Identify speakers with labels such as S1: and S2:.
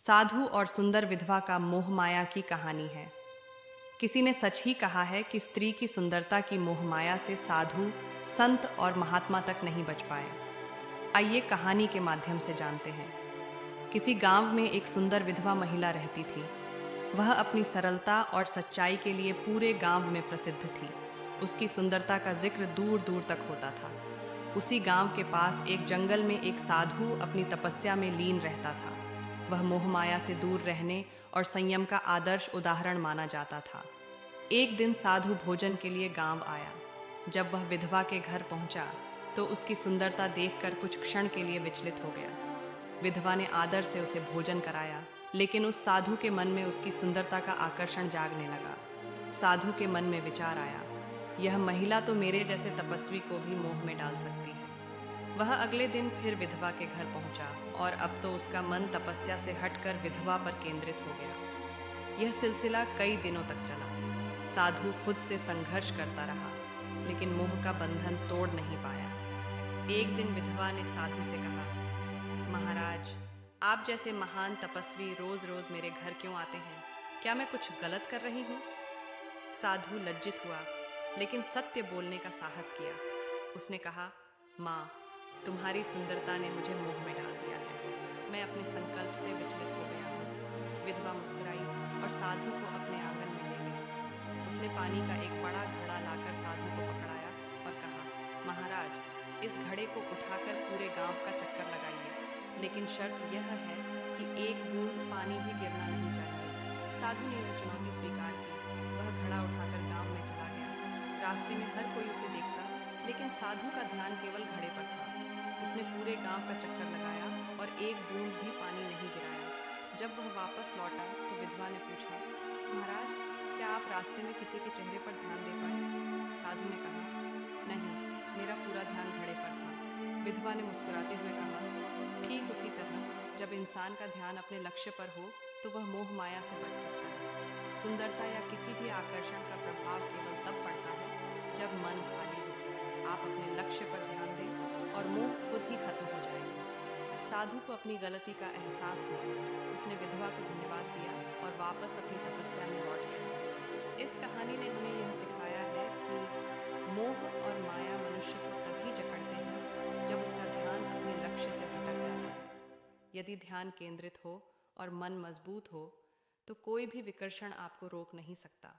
S1: साधु और सुंदर विधवा का मोह माया की कहानी है। किसी ने सच ही कहा है कि स्त्री की सुंदरता की मोह माया से साधु, संत और महात्मा तक नहीं बच पाए। आइए कहानी के माध्यम से जानते हैं। किसी गांव में एक सुंदर विधवा महिला रहती थी। वह अपनी सरलता और सच्चाई के लिए पूरे गांव में प्रसिद्ध थी। उसकी सुंदरता का जिक्र दूर दूर तक होता था। उसी गांव के पास एक जंगल में एक साधु अपनी तपस्या में लीन रहता था। वह मोहमाया से दूर रहने और संयम का आदर्श उदाहरण माना जाता था। एक दिन साधु भोजन के लिए गांव आया। जब वह विधवा के घर पहुंचा तो उसकी सुंदरता देखकर कुछ क्षण के लिए विचलित हो गया। विधवा ने आदर से उसे भोजन कराया, लेकिन उस साधु के मन में उसकी सुंदरता का आकर्षण जागने लगा। साधु के मन में विचार आया, यह महिला तो मेरे जैसे तपस्वी को भी मोह में डाल सकती है। वह अगले दिन फिर विधवा के घर पहुंचा और अब तो उसका मन तपस्या से हटकर विधवा पर केंद्रित हो गया। यह सिलसिला कई दिनों तक चला। साधु खुद से संघर्ष करता रहा, लेकिन मोह का बंधन तोड़ नहीं पाया। एक दिन विधवा ने साधु से कहा, महाराज, आप जैसे महान तपस्वी रोज रोज मेरे घर क्यों आते हैं? क्या मैं कुछ गलत कर रही हूँ? साधु लज्जित हुआ, लेकिन सत्य बोलने का साहस किया। उसने कहा, माँ, तुम्हारी सुंदरता ने मुझे मोह में डाल दिया है। मैं अपने संकल्प से विचलित हो गया हूँ। विधवा मुस्कुराई और साधु को अपने आंगन में ले गई। उसने पानी का एक बड़ा घड़ा लाकर साधु को पकड़ाया और कहा, महाराज, इस घड़े को उठाकर पूरे गांव का चक्कर लगाइए, लेकिन शर्त यह है कि एक बूंद पानी भी गिरना नहीं चाहिए। साधु ने यह चुनौती स्वीकार की। वह घड़ा उठाकर गांव में चला गया। रास्ते में हर कोई उसे देखता, लेकिन साधु का ध्यान केवल घड़े पर था। उसने पूरे गांव का चक्कर लगाया और एक बूंद भी पानी नहीं गिराया। जब वह वापस लौटा तो विधवा ने पूछा, महाराज, क्या आप रास्ते में किसी के चेहरे पर ध्यान दे पाए? साधु ने कहा, नहीं, मेरा पूरा ध्यान घड़े पर था। विधवा ने मुस्कुराते हुए कहा, ठीक उसी तरह जब इंसान का ध्यान अपने लक्ष्य पर हो तो वह मोह माया से बच सकता है। सुंदरता या किसी भी आकर्षण का प्रभाव केवल तब पड़ता है जब मन खाली हो। आप अपने लक्ष्य पर ध्यान दें और मोह खुद ही खत्म हो जाएगा। साधु को अपनी गलती का एहसास हुआ। उसने विधवा को धन्यवाद दिया और वापस अपनी तपस्या में लौट गया। इस कहानी ने हमें यह सिखाया है कि मोह और माया मनुष्य को तभी जकड़ते हैं जब उसका ध्यान अपने लक्ष्य से भटक जाता है। यदि ध्यान केंद्रित हो और मन मजबूत हो तो कोई भी विकर्षण आपको रोक नहीं सकता।